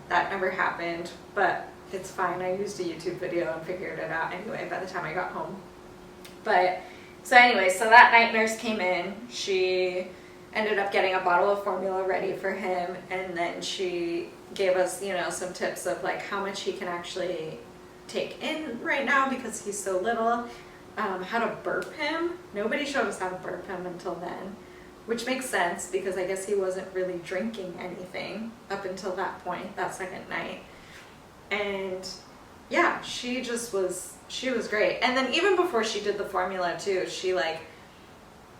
That never happened, but it's fine. I used a YouTube video and figured it out anyway by the time I got home. But so anyway, so that night nurse came in. She ended up getting a bottle of formula ready for him, and then she gave us, you know, some tips of like how much he can actually take in right now because he's so little. How to burp him. Nobody showed us how to burp him until then, which makes sense because I guess he wasn't really drinking anything up until that point, that second night. And yeah, she was great. And then even before she did the formula too, she like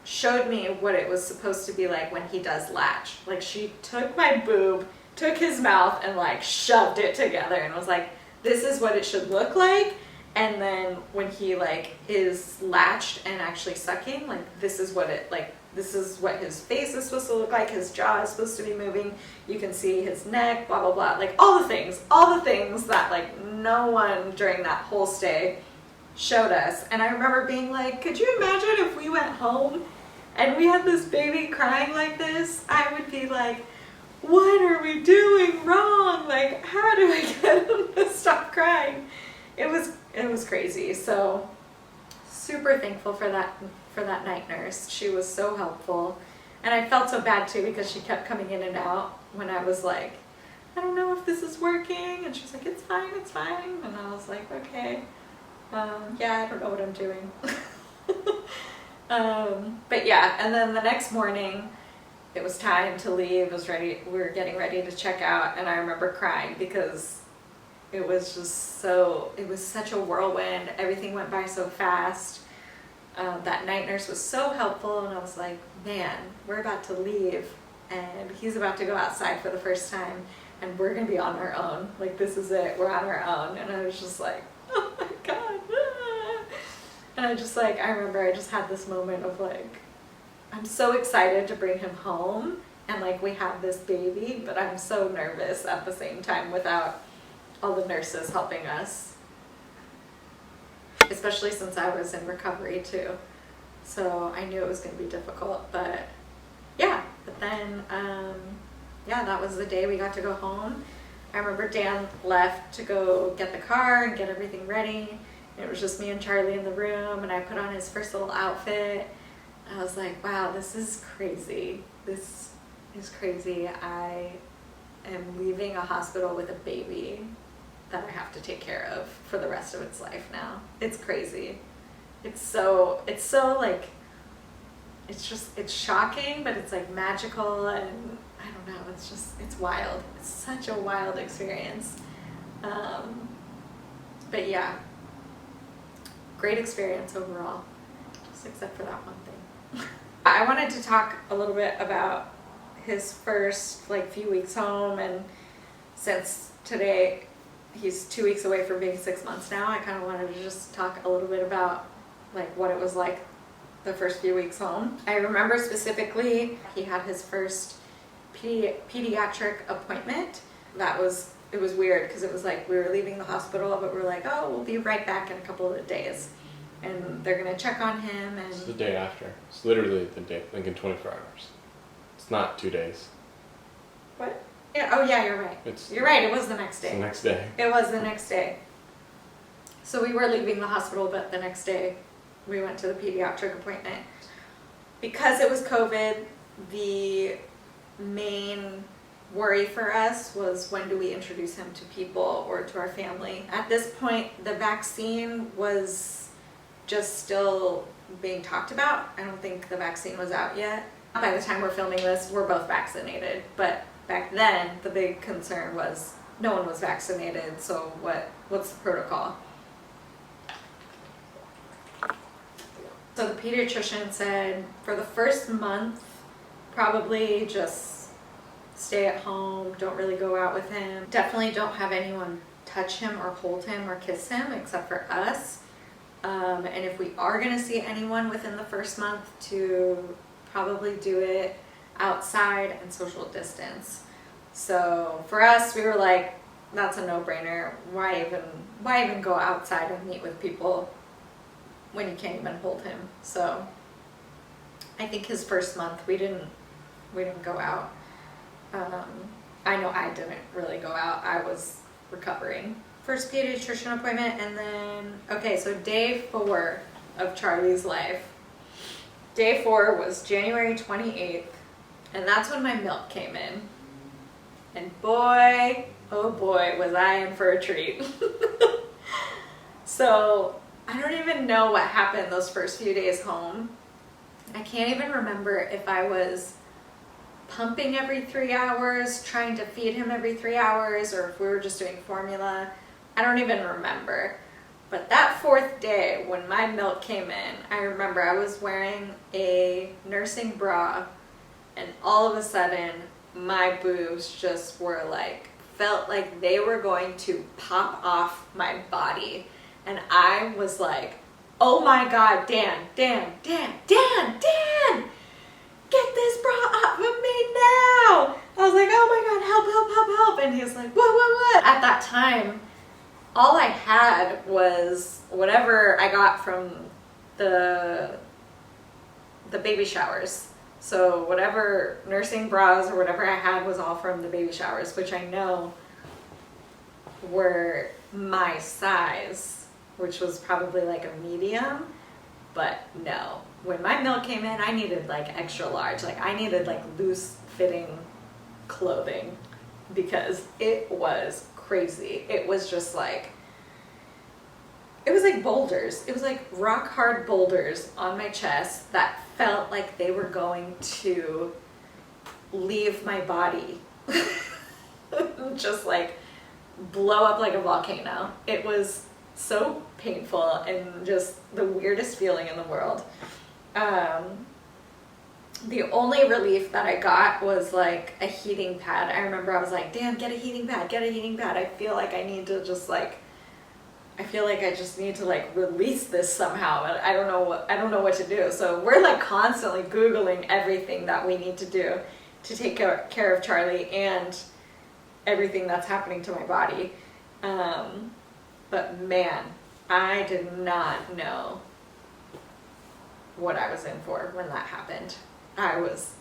showed me what it was supposed to be like when he does latch. Like, she took my boob, took his mouth, and like shoved it together and was like, this is what it should look like. And then when he like is latched and actually sucking, like this is what his face is supposed to look like. His jaw is supposed to be moving. You can see his neck, blah, blah, blah. Like all the things that like no one during that whole stay showed us. And I remember being like, could you imagine if we went home and we had this baby crying like this? I would be like, what are we doing wrong? Like, how do I get him to stop crying? It was crazy. So super thankful for that night nurse. She was so helpful. And I felt so bad too because she kept coming in and out when I was like, I don't know if this is working. And she was like, it's fine. And I was like, okay. Yeah, I don't know what I'm doing. But yeah, and then the next morning it was time to leave. We were getting ready to check out, and I remember crying because it was such a whirlwind. Everything went by so fast. that night nurse was so helpful, and I was like, man, we're about to leave and he's about to go outside for the first time and we're gonna be on our own. Like, this is it, we're on our own. And I was just like, oh my God. And I remember I just had this moment of like, I'm so excited to bring him home and like we have this baby, but I'm so nervous at the same time without all the nurses helping us. Especially since I was in recovery too. So I knew it was going to be difficult, but yeah. But then, that was the day we got to go home. I remember Dan left to go get the car and get everything ready. And it was just me and Charlie in the room, and I put on his first little outfit. I was like, wow, this is crazy. This is crazy. I am leaving a hospital with a baby that I have to take care of for the rest of its life now. It's crazy. It's so like, it's shocking, but it's like magical, and I don't know, it's wild. It's such a wild experience. But yeah, great experience overall, just except for that one thing. I wanted to talk a little bit about his first like few weeks home, and since today he's 2 weeks away from being 6 months now, I kind of wanted to just talk a little bit about like what it was like the first few weeks home. I remember specifically he had his first pediatric appointment. It was weird because it was like we were leaving the hospital, but we were like, oh, we'll be right back in a couple of days. And they're gonna check on him, and It's the day after. It's literally the day, like in 24 hours. It's not 2 days. What? Yeah, oh yeah, you're right. You're right, it was the next day. It's the next day. It was the next day. So we were leaving the hospital, but the next day we went to the pediatric appointment. Because it was COVID, the main worry for us was, when do we introduce him to people or to our family? At this point, the vaccine was just still being talked about. I don't think the vaccine was out yet. By the time we're filming this, we're both vaccinated, but back then the big concern was no one was vaccinated, so what's the protocol? So the pediatrician said for the first month, probably just stay at home, don't really go out with him. Definitely don't have anyone touch him or hold him or kiss him except for us. And if we are gonna see anyone within the first month, to probably do it outside and social distance. So for us, we were like, that's a no-brainer. Why even go outside and meet with people when you can't even hold him? So I think his first month we didn't go out. I know I didn't really go out. I was recovering. First pediatrician appointment, and then okay, so day 4 of Charlie's life. Day 4 was January 28th, and that's when my milk came in. And boy, oh boy, was I in for a treat. So I don't even know what happened those first few days home. I can't even remember if I was pumping every 3 hours, trying to feed him every 3 hours, or if we were just doing formula. I don't even remember. But that 4th day, when my milk came in, I remember I was wearing a nursing bra, and all of a sudden, my boobs just were like, felt like they were going to pop off my body. And I was like, oh my God, Dan, get this bra off of me now. I was like, oh my God, help. And he was like, what? At that time, all I had was whatever I got from the baby showers. So whatever nursing bras or whatever I had was all from the baby showers, which I know were my size, which was probably like a medium, but no. When my milk came in, I needed like extra large. Like I needed like loose fitting clothing because it was crazy. It was just like, it was like boulders. It was like rock hard boulders on my chest that felt like they were going to leave my body. Just like blow up like a volcano. It was so painful and just the weirdest feeling in the world. The only relief that I got was like a heating pad. I remember I was like, Dan, get a heating pad, get a heating pad. I feel like I need to just like, I feel like I just need to like release this somehow. And I don't know what to do. So we're like constantly Googling everything that we need to do to take care of Charlie and everything that's happening to my body. But man, I did not know what I was in for when that happened. I was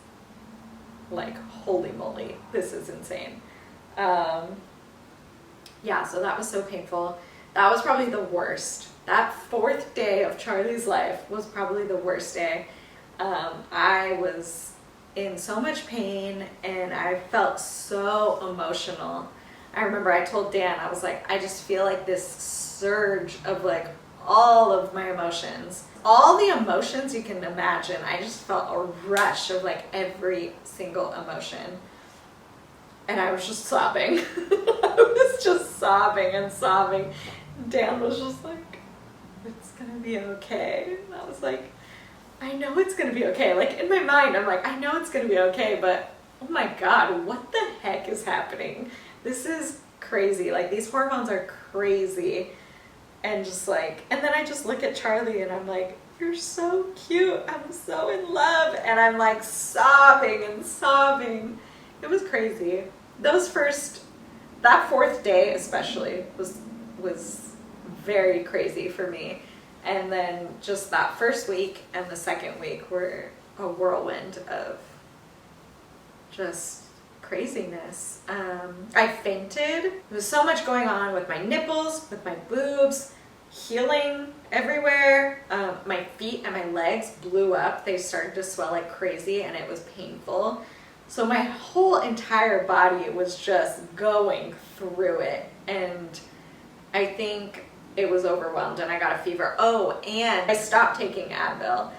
like, holy moly, this is insane. Yeah, so that was so painful. That was probably the worst. That 4th day of Charlie's life was probably the worst day. I was in so much pain and I felt so emotional. I remember I told Dan, I was like, I just feel like this surge of like all of my emotions. All the emotions you can imagine. I just felt a rush of like every single emotion. And I was just sobbing. I was just sobbing and sobbing. Dan was just like, it's gonna be okay. And I was like, I know it's gonna be okay. Like in my mind, I'm like, I know it's gonna be okay, but oh my God, what the heck is happening? This is crazy. Like these hormones are crazy. And just like, and then I just look at Charlie and I'm like, you're so cute. I'm so in love. And I'm like sobbing and sobbing. It was crazy. That 4th day especially was very crazy for me. And then just that first week and the second week were a whirlwind of just craziness. I fainted. There was so much going on with my nipples, with my boobs, healing everywhere. My feet and my legs blew up. They started to swell like crazy and it was painful. So my whole entire body was just going through it. And I think it was overwhelmed and I got a fever. Oh, and I stopped taking Advil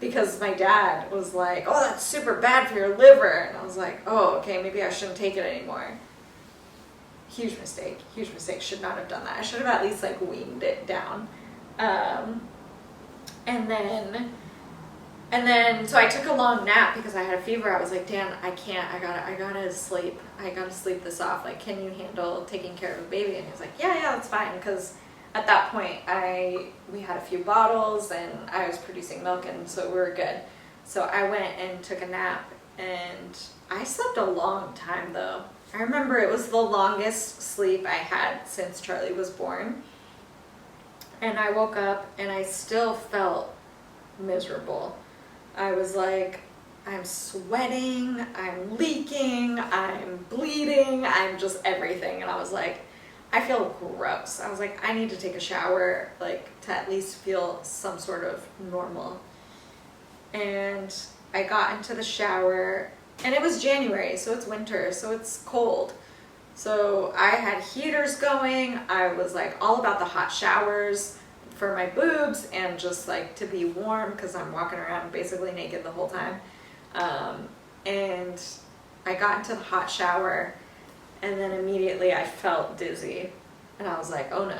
because my dad was like, oh, that's super bad for your liver. And I was like, oh, okay, maybe I shouldn't take it anymore. Huge mistake, should not have done that. I should have at least like weaned it down. And then, so I took a long nap because I had a fever. I was like, Dan, I can't, I gotta sleep this off. Like, can you handle taking care of a baby? And he was like, yeah, that's fine. Because at that point, we had a few bottles and I was producing milk and so we were good. So I went and took a nap and I slept a long time though. I remember it was the longest sleep I had since Charlie was born. And I woke up and I still felt miserable. I was like, I'm sweating, I'm leaking, I'm bleeding, I'm just everything. And I was like, I feel gross. I was like, I need to take a shower, like to at least feel some sort of normal. And I got into the shower and it was January, so it's winter, so it's cold. So I had heaters going. I was like all about the hot showers for my boobs and just like to be warm because I'm walking around basically naked the whole time. And I got into the hot shower and then immediately I felt dizzy and I was like, oh no.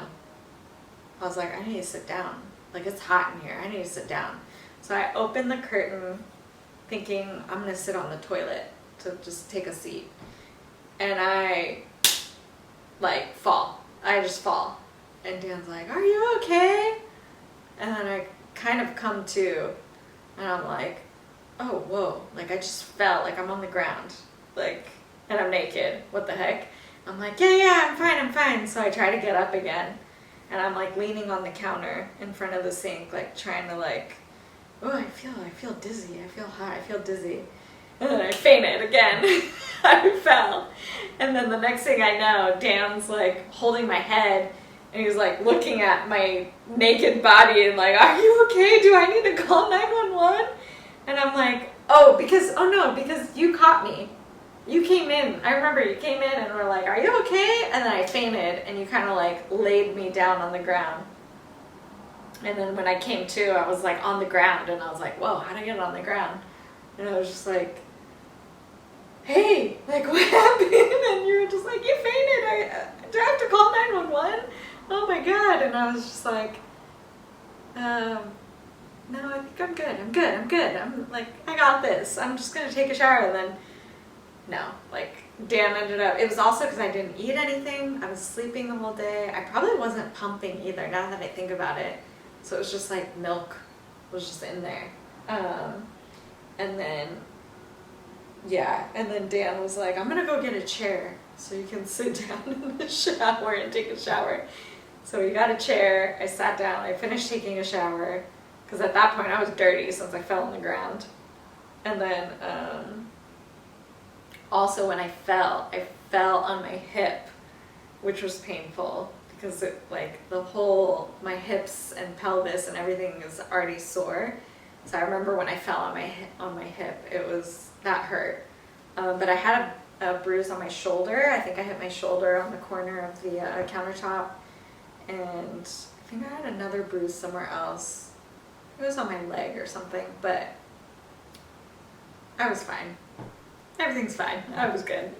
I was like, I need to sit down. Like it's hot in here, I need to sit down. So I opened the curtain thinking I'm gonna sit on the toilet to just take a seat. And I like fall. I just fall. And Dan's like, are you okay? And then I kind of come to and I'm like, oh, whoa. Like I just fell, like I'm on the ground. Like, and I'm naked. What the heck? I'm like, yeah, I'm fine. So I try to get up again. And I'm like leaning on the counter in front of the sink, like trying to like, oh, I feel dizzy. I feel hot. I feel dizzy. And then I fainted again. I fell. And then the next thing I know, Dan's like holding my head and he's like looking at my naked body and like, are you okay? Do I need to call 911? And I'm like, because you caught me. You came in. I remember you came in and were like, are you okay? And then I fainted and you kind of like laid me down on the ground. And then when I came to, I was like on the ground and I was like, whoa, how'd I get on the ground? And I was just like, hey, like what happened? And you were just like, you fainted. Do I have to call 911? oh my God. And I was just like, no, I think I'm good. I'm like, I got this. I'm just going to take a shower. And then, no, like Dan ended up, it was also because I didn't eat anything. I was sleeping the whole day. I probably wasn't pumping either now that I think about it. So it was just like milk was just in there. And then, yeah, and then Dan was like, I'm gonna go get a chair so you can sit down in the shower and take a shower. So we got a chair, I sat down, I finished taking a shower, because at that point I was dirty since I fell on the ground. And then, also when I fell on my hip, which was painful, because it, like, my hips and pelvis and everything is already sore. So I remember when I fell on my hip, that hurt. But I had a bruise on my shoulder. I think I hit my shoulder on the corner of the countertop. And I think I had another bruise somewhere else. It was on my leg or something, but I was fine. Everything's fine. I was good.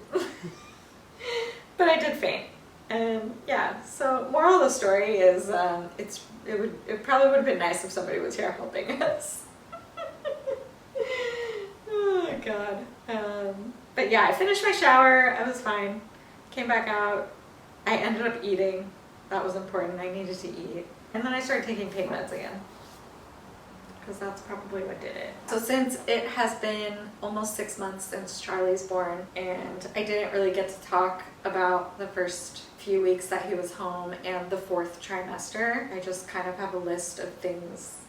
But I did faint. And yeah, so moral of the story is it probably would have been nice if somebody was here helping us. Oh my God. But yeah, I finished my shower. I was fine. Came back out. I ended up eating. That was important. I needed to eat. And then I started taking pain meds again, because that's probably what did it. So since it has been almost 6 months since Charlie's born, and I didn't really get to talk about the first few weeks that he was home and the 4th trimester, I just kind of have a list of things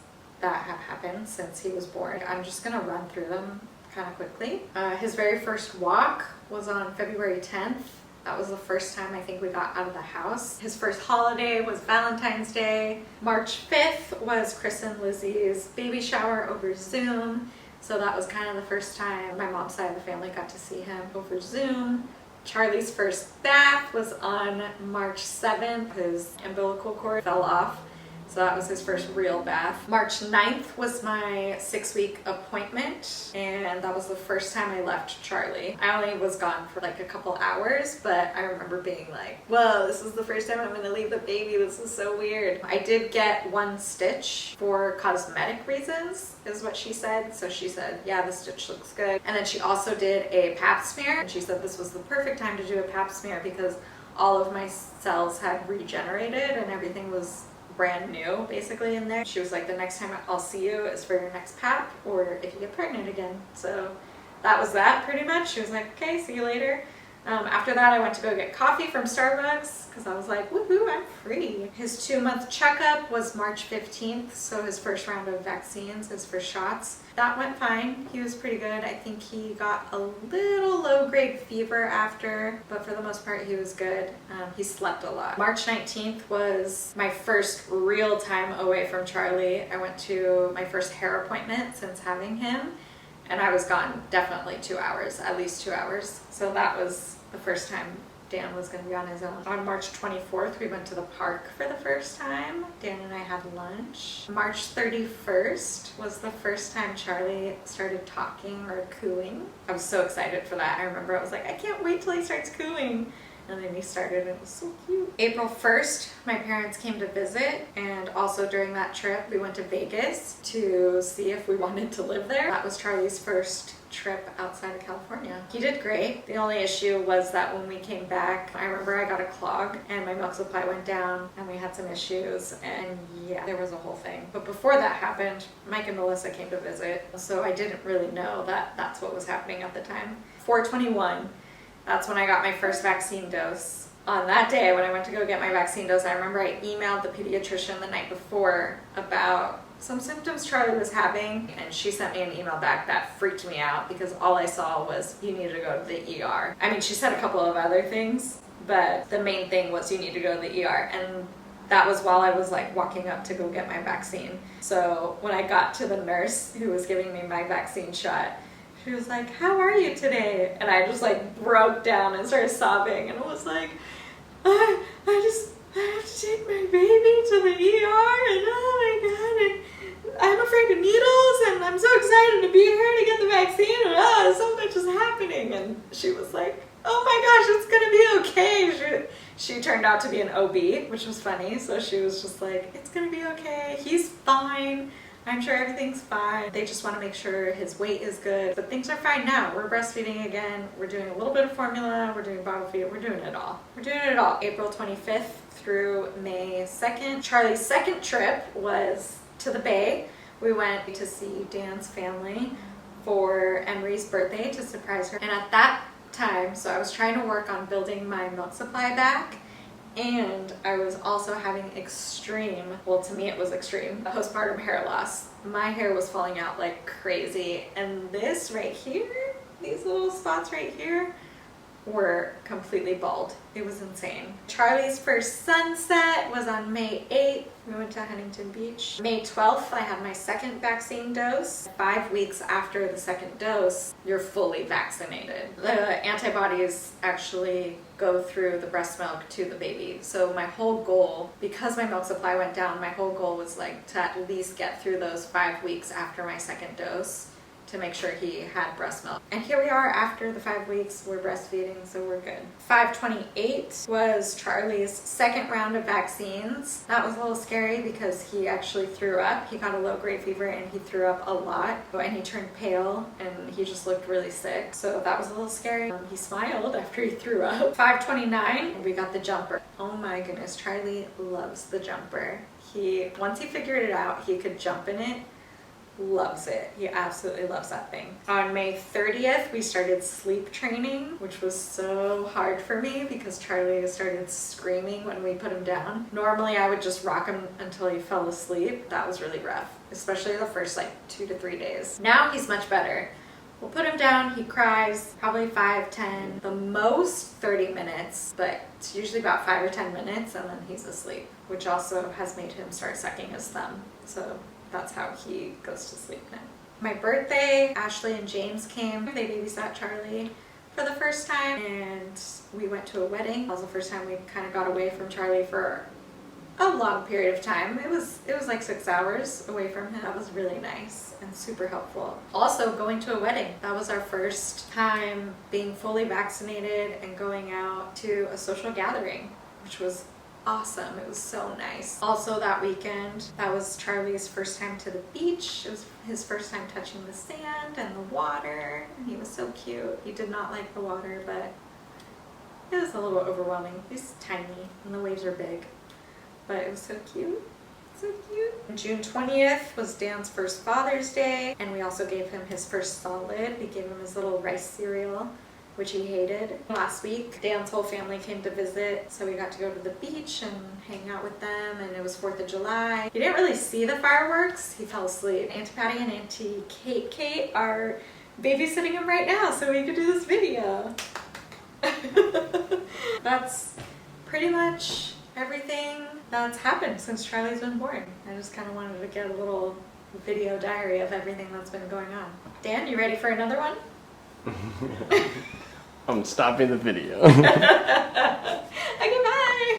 that have happened since he was born. I'm just gonna run through them kind of quickly. His very first walk was on February 10th. That was the first time I think we got out of the house. His first holiday was Valentine's Day. March 5th was Chris and Lizzie's baby shower over Zoom. So that was kind of the first time my mom's side of the family got to see him over Zoom. Charlie's first bath was on March 7th. His umbilical cord fell off. So that was his first real bath. March 9th was my 6-week appointment, and that was the first time I left Charlie. I only was gone for like a couple hours, but I remember being like, whoa, this is the first time I'm gonna leave the baby. This is so weird. I did get 1 stitch for cosmetic reasons, is what she said. So she said, yeah, the stitch looks good. And then she also did a pap smear, and she said this was the perfect time to do a pap smear because all of my cells had regenerated and everything was brand new basically in there. She was like, the next time I'll see you is for your next pap or if you get pregnant again. So that was that pretty much. She was like, okay, see you later. After that I went to go get coffee from Starbucks because I was like, woohoo, I'm free. His 2-month checkup was March 15th, so his first round of vaccines, his first shots. That went fine. He was pretty good. I think he got a little low-grade fever after, but for the most part he was good. He slept a lot. March 19th was my first real time away from Charlie. I went to my first hair appointment since having him, and I was gone definitely 2 hours, at least 2 hours. So that was the first time Dan was going to be on his own. On March 24th, we went to the park for the first time. Dan and I had lunch. March 31st was the first time Charlie started talking or cooing. I was so excited for that. I remember I was like, I can't wait till he starts cooing. And then he started and it was so cute. April 1st, my parents came to visit, and also during that trip we went to Vegas to see if we wanted to live there. That was Charlie's first trip outside of California. He did great. The only issue was that when we came back, I remember I got a clog and my milk supply went down and we had some issues, and yeah, there was a whole thing. But before that happened, Mike and Melissa came to visit, so I didn't really know that that's what was happening at the time. 4/21. That's when I got my first vaccine dose. On that day when I went to go get my vaccine dose, I remember I emailed the pediatrician the night before about some symptoms Charlie was having, and she sent me an email back that freaked me out because all I saw was, you need to go to the ER. I mean, she said a couple of other things, but the main thing was you need to go to the ER, and that was while I was like walking up to go get my vaccine. So when I got to the nurse who was giving me my vaccine shot, she was like, how are you today? And I just like broke down and started sobbing, and I was like, I have to take my baby to the ER, and oh my God, and I'm afraid of needles, and I'm so excited to be here to get the vaccine, and so much is happening. And she was like, oh my gosh, it's gonna be okay. She turned turned out to be an OB, which was funny. So she was just like, it's gonna be okay. He's fine. I'm sure everything's fine. They just want to make sure his weight is good. But things are fine now. We're breastfeeding again. We're doing a little bit of formula. We're doing bottle feed. We're doing it all. We're doing it all. April 25th through May 2nd. Charlie's second trip was to the Bay. We went to see Dan's family for Emery's birthday to surprise her. And at that time, so I was trying to work on building my milk supply back, and I was also having extreme, well, to me it was extreme, postpartum hair loss. My hair was falling out like crazy, and this right here, these little spots right here, were completely bald. It was insane. Charlie's first sunset was on May 8th. We went to Huntington Beach. May 12th, I had my second vaccine dose. 5 weeks after the second dose, you're fully vaccinated. The antibodies actually go through the breast milk to the baby. So my whole goal, because my milk supply went down, my whole goal was like to at least get through those 5 weeks after my second dose to make sure he had breast milk. And here we are after the 5 weeks, we're breastfeeding, so we're good. 5/28 was Charlie's second round of vaccines. That was a little scary because he actually threw up. He got a low-grade fever and he threw up a lot, and he turned pale and he just looked really sick. So that was a little scary. He smiled after he threw up. 5/29, we got the jumper. Oh my goodness, Charlie loves the jumper. Once he figured it out, he could jump in it. Loves it. He absolutely loves that thing. On May 30th, we started sleep training, which was so hard for me because Charlie started screaming when we put him down. Normally, I would just rock him until he fell asleep. That was really rough, especially the first like 2 to 3 days. Now he's much better. We'll put him down, he cries, probably 5, 10, the most 30 minutes, but it's usually about 5 or 10 minutes, and then he's asleep, which also has made him start sucking his thumb. So that's how he goes to sleep now. My birthday, Ashley and James came. They babysat Charlie for the first time, and we went to a wedding. That was the first time we kind of got away from Charlie for a long period of time. It was like 6 hours away from him. That was really nice and super helpful. Also, going to a wedding. That was our first time being fully vaccinated and going out to a social gathering, which was awesome. It was so nice. Also that weekend, that was Charlie's first time to the beach. It was his first time touching the sand and the water, and he was so cute. He did not like the water, but it was a little overwhelming. He's tiny and the waves are big, but it was so cute. So cute. June 20th was Dan's first Father's Day, and we also gave him his first solid. We gave him his little rice cereal, which he hated. Last week, Dan's whole family came to visit, so we got to go to the beach and hang out with them, and it was 4th of July. He didn't really see the fireworks. He fell asleep. Auntie Patty and Auntie Kate are babysitting him right now so we could do this video. That's pretty much everything that's happened since Charlie's been born. I just kind of wanted to get a little video diary of everything that's been going on. Dan, you ready for another one? I'm stopping the video. I can